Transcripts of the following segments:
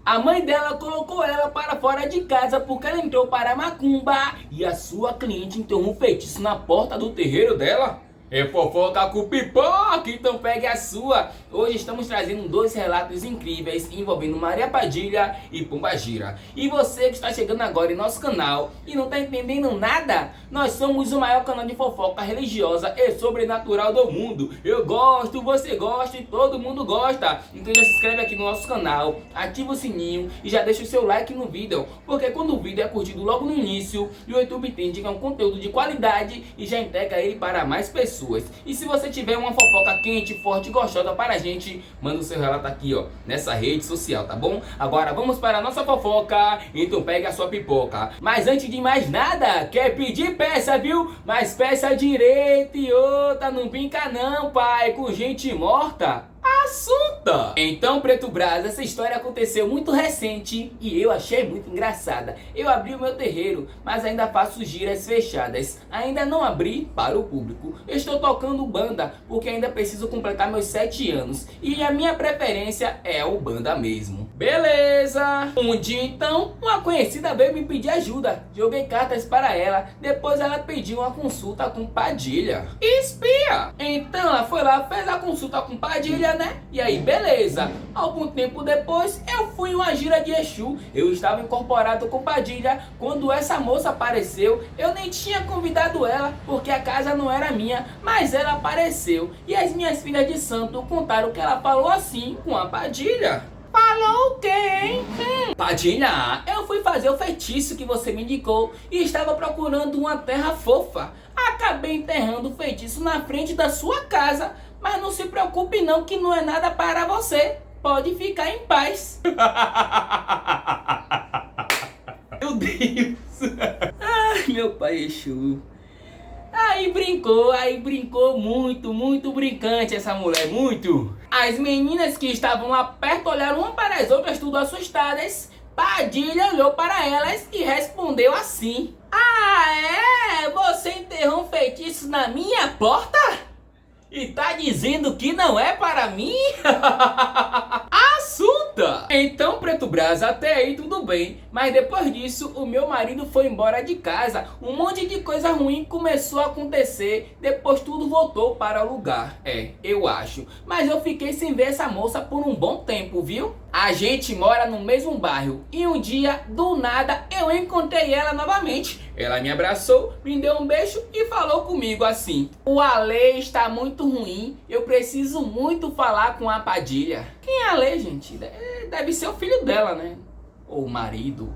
A mãe dela colocou ela para fora de casa porque ela entrou para a macumba e a sua cliente enterrou um feitiço na porta do terreiro dela. É fofoca com pipoca, então pegue a sua. Hoje estamos trazendo dois relatos incríveis envolvendo Maria Padilha e Pombagira. E você que está chegando agora em nosso canal e não está entendendo nada, nós somos o maior canal de fofoca religiosa e sobrenatural do mundo. Eu gosto, você gosta e todo mundo gosta. Então já se inscreve aqui no nosso canal, ativa o sininho e já deixa o seu like no vídeo, porque quando o vídeo é curtido logo no início, o YouTube entende que é um conteúdo de qualidade e já entrega ele para mais pessoas. E se você tiver uma fofoca quente, forte e gostosa para a gente, manda o seu relato aqui, ó, nessa rede social, tá bom? Agora vamos para a nossa fofoca, então pegue a sua pipoca. Mas antes de mais nada, quer pedir peça, viu? Mas peça direito e outra, não brinca não, pai, com gente morta. Assunta! Então, Preto Brasa, essa história aconteceu muito recente e eu achei muito engraçada. Eu abri o meu terreiro, mas ainda faço giras fechadas. Ainda não abri para o público. Eu estou tocando banda, porque ainda preciso completar meus 7 anos. E a minha preferência é o banda mesmo. Beleza! Um dia então, uma conhecida veio me pedir ajuda. Joguei cartas para ela, depois ela pediu uma consulta com Padilha. Espia! Então ela foi lá, fez a consulta com Padilha, né? E aí, beleza. Algum tempo depois, eu fui em uma gira de Exu. Eu estava incorporado com Padilha. Quando essa moça apareceu, eu nem tinha convidado ela, porque a casa não era minha, mas ela apareceu. E as minhas filhas de santo contaram que ela falou assim com a Padilha. Falou o quê, hein? Padilha, eu fui fazer o feitiço que você me indicou e estava procurando uma terra fofa. Acabei enterrando o feitiço na frente da sua casa. Mas não se preocupe não, que não é nada para você. Pode ficar em paz. Meu Deus. Ai, meu pai Exu. Aí brincou muito brincante essa mulher, muito. As meninas que estavam lá perto olharam uma para as outras tudo assustadas. Padilha olhou para elas e respondeu assim. Ah, é? Você enterrou um feitiço na minha porta? E tá dizendo que não é para mim? Assunta! Então, Preto Brasa, até aí tudo bem. Mas depois disso, o meu marido foi embora de casa. Um monte de coisa ruim começou a acontecer. Depois tudo voltou para o lugar. É, eu acho. Mas eu fiquei sem ver essa moça por um bom tempo, viu? A gente mora no mesmo bairro. E um dia, do nada, eu encontrei ela novamente. Ela me abraçou, me deu um beijo e falou comigo assim. O Ale está muito ruim. Eu preciso muito falar com a Padilha. Quem é Ale, gente? Deve ser o filho dela, né? Ou o marido.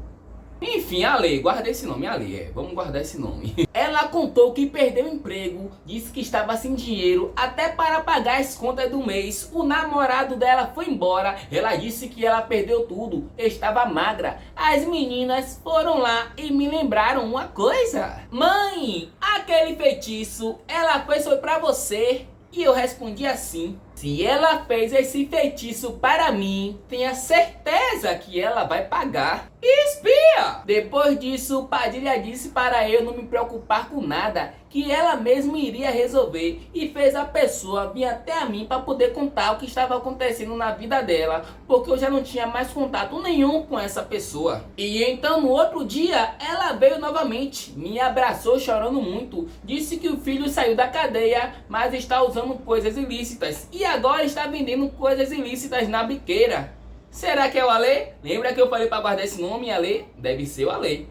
Enfim, Ale, guarda esse nome, Ale, vamos guardar esse nome. Ela contou que perdeu o emprego, disse que estava sem dinheiro até para pagar as contas do mês. O namorado dela foi embora, ela disse que ela perdeu tudo, estava magra. As meninas foram lá e me lembraram uma coisa. Mãe, aquele feitiço, ela fez foi pra você. E eu respondi assim. Se ela fez esse feitiço para mim, tenha certeza que ela vai pagar. Espia! Depois disso, Padilha disse para eu não me preocupar com nada, que ela mesma iria resolver, e fez a pessoa vir até a mim para poder contar o que estava acontecendo na vida dela, porque eu já não tinha mais contato nenhum com essa pessoa. E então no outro dia, ela veio novamente, me abraçou chorando muito, disse que o filho saiu da cadeia, mas está usando coisas ilícitas, e agora está vendendo coisas ilícitas na biqueira. Será que é o Ale? Lembra que eu falei para guardar esse nome, Ale? Deve ser o Ale.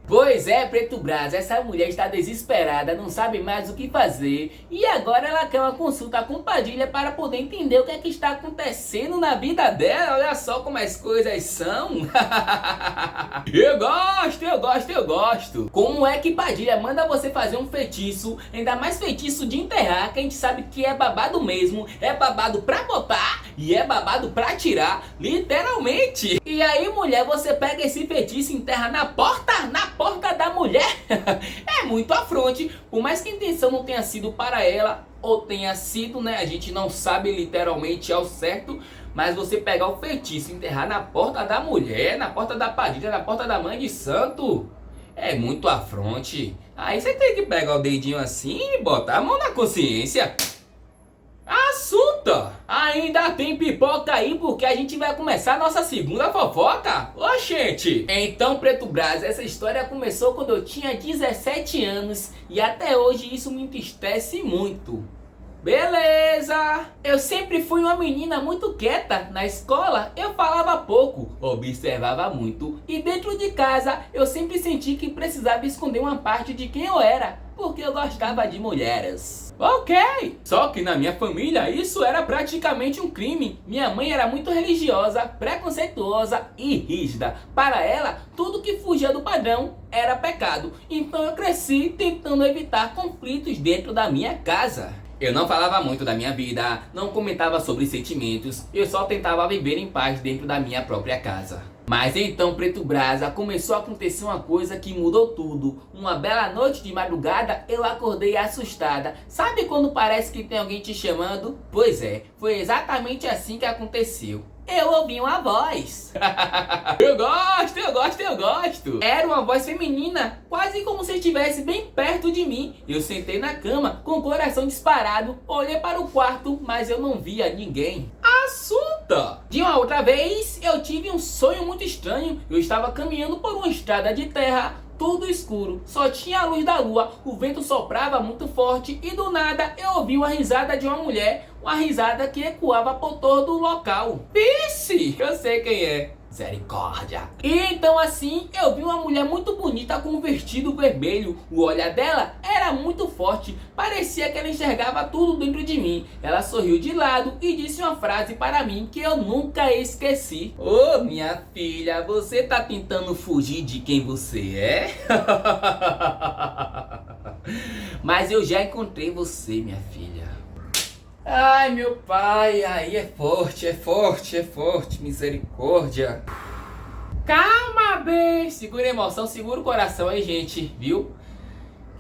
Pois é, Preto Brasa, essa mulher está desesperada, não sabe mais o que fazer. E agora ela quer uma consulta com Padilha para poder entender o que é que está acontecendo na vida dela. Olha só como as coisas são. Eu gosto. Como é que Padilha manda você fazer um feitiço, ainda mais feitiço de enterrar, que a gente sabe que é babado mesmo, é babado pra botar e é babado pra tirar, literalmente. E aí, mulher, você pega esse feitiço e enterra na porta da mulher. É muito afronte, por mais que a intenção não tenha sido para ela, ou tenha sido, né, a gente não sabe literalmente ao certo, mas você pegar o feitiço e enterrar na porta da mulher, na porta da Padilha, na porta da mãe de santo, é muito afronte. Aí você tem que pegar o dedinho assim e botar a mão na consciência. Assunta! Ainda tem pipoca aí porque a gente vai começar a nossa segunda fofoca? Oxente! Então, Preto Brás, essa história começou quando eu tinha 17 anos e até hoje isso me entristece muito. Beleza! Eu sempre fui uma menina muito quieta. Na escola eu falava pouco, observava muito e dentro de casa eu sempre senti que precisava esconder uma parte de quem eu era, porque eu gostava de mulheres. Ok! Só que na minha família isso era praticamente um crime. Minha mãe era muito religiosa, preconceituosa e rígida. Para ela, tudo que fugia do padrão era pecado. Então eu cresci tentando evitar conflitos dentro da minha casa. Eu não falava muito da minha vida, não comentava sobre sentimentos, eu só tentava viver em paz dentro da minha própria casa. Mas então, Preto Brasa, começou a acontecer uma coisa que mudou tudo. Uma bela noite de madrugada, eu acordei assustada. Sabe quando parece que tem alguém te chamando? Pois é, foi exatamente assim que aconteceu. Eu ouvi uma voz. Eu gosto. Era uma voz feminina, quase como se estivesse bem perto de mim. Eu sentei na cama, com o coração disparado, olhei para o quarto, mas eu não via ninguém. Assunta! De uma outra vez, eu tive um sonho muito estranho. Eu estava caminhando por uma estrada de terra, tudo escuro, só tinha a luz da lua, o vento soprava muito forte e do nada eu ouvi uma risada de uma mulher, uma risada que ecoava por todo o local. Vixe, eu sei quem é. Misericórdia. E então assim, eu vi uma mulher muito bonita com um vestido vermelho. O olhar dela era muito forte, parecia que ela enxergava tudo dentro de mim. Ela sorriu de lado e disse uma frase para mim que eu nunca esqueci. Ô, minha filha, você tá tentando fugir de quem você é? Mas eu já encontrei você, minha filha. Ai, meu pai, aí é forte, misericórdia. Calma, bem, segura a emoção, segura o coração aí, gente, viu?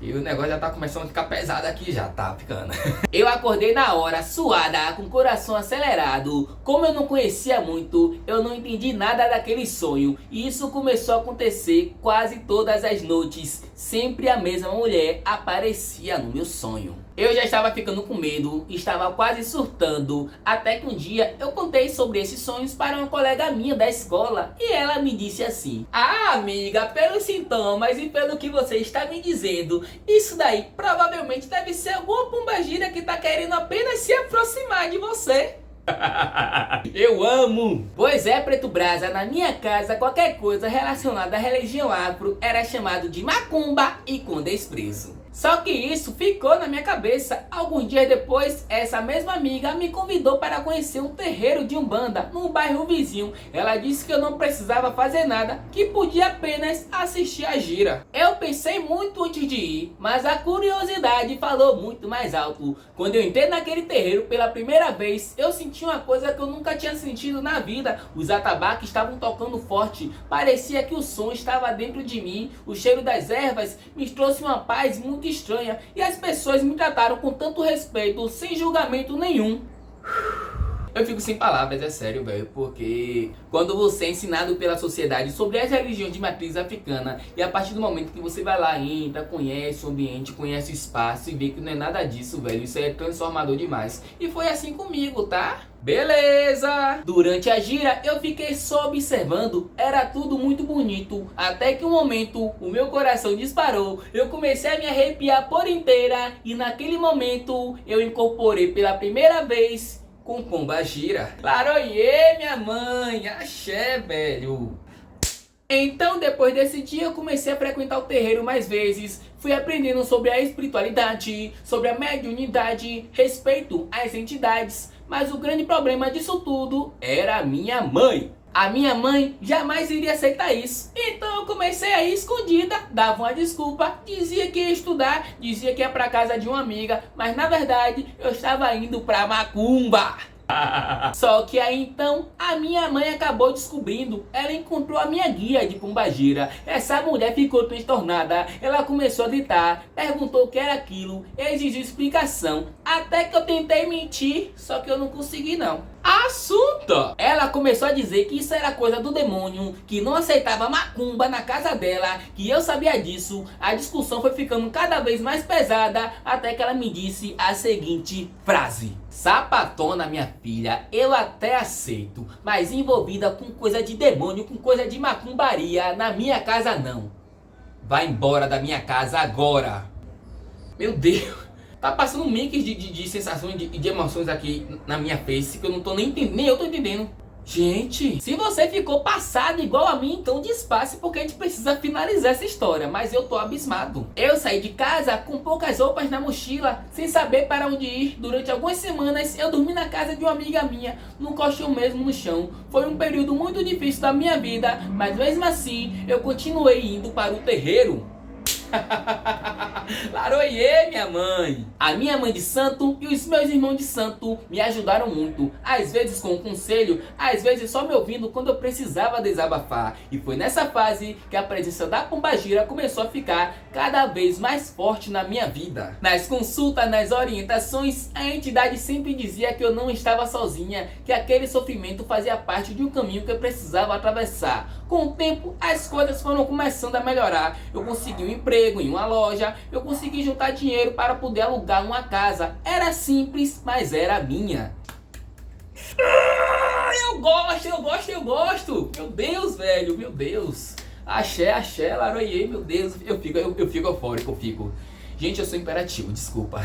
E o negócio já tá começando a ficar pesado aqui, já tá ficando. Eu acordei na hora, suada, com o coração acelerado. Como eu não conhecia muito, eu não entendi nada daquele sonho. E isso começou a acontecer quase todas as noites. Sempre a mesma mulher aparecia no meu sonho. Eu já estava ficando com medo, estava quase surtando, até que um dia eu contei sobre esses sonhos para uma colega minha da escola e ela me disse assim: "Ah, amiga, pelos sintomas e pelo que você está me dizendo, isso daí provavelmente deve ser alguma pombagira que está querendo apenas se aproximar de você." Eu amo! Pois é, Preto Brasa, na minha casa qualquer coisa relacionada à religião afro era chamado de macumba e com desprezo. Só que isso ficou na minha cabeça. Alguns dias depois, essa mesma amiga me convidou para conhecer um terreiro de Umbanda no bairro vizinho. Ela disse que eu não precisava fazer nada, que podia apenas assistir a gira. Eu pensei muito antes de ir, mas a curiosidade falou muito mais alto. Quando eu entrei naquele terreiro pela primeira vez, eu senti uma coisa que eu nunca tinha sentido na vida. Os atabaques estavam tocando forte, parecia que o som estava dentro de mim. O cheiro das ervas me trouxe uma paz muito estranha e as pessoas me trataram com tanto respeito, sem julgamento nenhum. Eu fico sem palavras, é sério, velho, porque quando você é ensinado pela sociedade sobre as religiões de matriz africana e a partir do momento que você vai lá, entra, conhece o ambiente, conhece o espaço e vê que não é nada disso, velho, isso é transformador demais. E foi assim comigo, tá? Beleza! Durante a gira eu fiquei só observando, era tudo muito bonito, até que um momento o meu coração disparou, eu comecei a me arrepiar por inteira e naquele momento eu incorporei pela primeira vez com pombagira. Laroiê, minha mãe, axé, velho. Então, depois desse dia, eu comecei a frequentar o terreiro mais vezes. Fui aprendendo sobre a espiritualidade, sobre a mediunidade, respeito às entidades. Mas o grande problema disso tudo era a minha mãe. A minha mãe jamais iria aceitar isso. Então eu comecei a ir escondida, dava uma desculpa, dizia que ia estudar, dizia que ia pra casa de uma amiga, mas na verdade eu estava indo pra macumba. Só que aí então a minha mãe acabou descobrindo. Ela encontrou a minha guia de pombagira. Essa mulher ficou transtornada. Ela começou a gritar, perguntou o que era aquilo, exigiu explicação. Até que eu tentei mentir, só que eu não consegui não. Assunta! Ela começou a dizer que isso era coisa do demônio, que não aceitava macumba na casa dela, que eu sabia disso. A discussão foi ficando cada vez mais pesada, até que ela me disse a seguinte frase: sapatona, minha filha, eu até aceito, mas envolvida com coisa de demônio, com coisa de macumbaria, na minha casa não. Vai embora da minha casa agora. Meu Deus. Tá passando um mix de sensações e de emoções aqui na minha face que eu não tô nem entendendo, nem eu tô entendendo. Gente, se você ficou passado igual a mim, então despace porque a gente precisa finalizar essa história. Mas eu tô abismado. Eu saí de casa com poucas roupas na mochila, sem saber para onde ir. Durante algumas semanas eu dormi na casa de uma amiga minha, no colchão mesmo no chão. Foi um período muito difícil da minha vida, mas mesmo assim eu continuei indo para o terreiro. Laroiê, minha mãe! A minha mãe de santo e os meus irmãos de santo me ajudaram muito. Às vezes com um conselho, às vezes só me ouvindo quando eu precisava desabafar. E foi nessa fase que a presença da pombagira começou a ficar cada vez mais forte na minha vida. Nas consultas, nas orientações, a entidade sempre dizia que eu não estava sozinha, que aquele sofrimento fazia parte de um caminho que eu precisava atravessar. Com o tempo, as coisas foram começando a melhorar. Eu consegui um emprego em uma loja, eu consegui juntar dinheiro para poder alugar uma casa. Era simples, mas era minha. Eu gosto. Meu Deus, velho, meu Deus. Axé, laroiê, meu Deus. Eu fico eufórico, eu fico. Gente, eu sou imperativo, desculpa.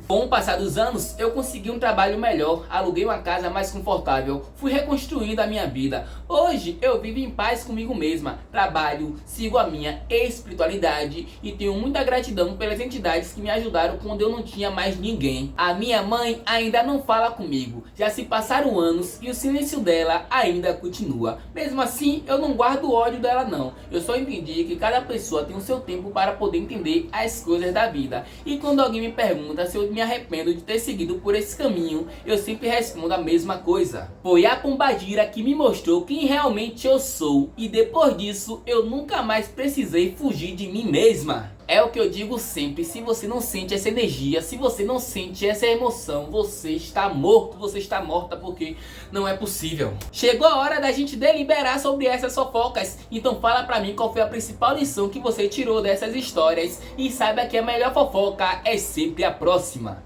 Com o passar dos anos, eu consegui um trabalho melhor, aluguei uma casa mais confortável, fui reconstruindo a minha vida. Hoje, eu vivo em paz comigo mesma, trabalho, sigo a minha espiritualidade e tenho muita gratidão pelas entidades que me ajudaram quando eu não tinha mais ninguém. A minha mãe ainda não fala comigo, já se passaram anos e o silêncio dela ainda continua. Mesmo assim, eu não guardo ódio dela não. Eu só entendi que cada pessoa tem o seu tempo para poder entender as coisas da vida. E quando alguém me pergunta se eu me arrependo de ter seguido por esse caminho, eu sempre respondo a mesma coisa. Foi a pombagira que me mostrou quem realmente eu sou. E depois disso, eu nunca mais precisei fugir de mim mesma. É o que eu digo sempre, se você não sente essa energia, se você não sente essa emoção, você está morto, você está morta, porque não é possível. Chegou a hora da gente deliberar sobre essas fofocas, então fala pra mim qual foi a principal lição que você tirou dessas histórias e saiba que a melhor fofoca é sempre a próxima.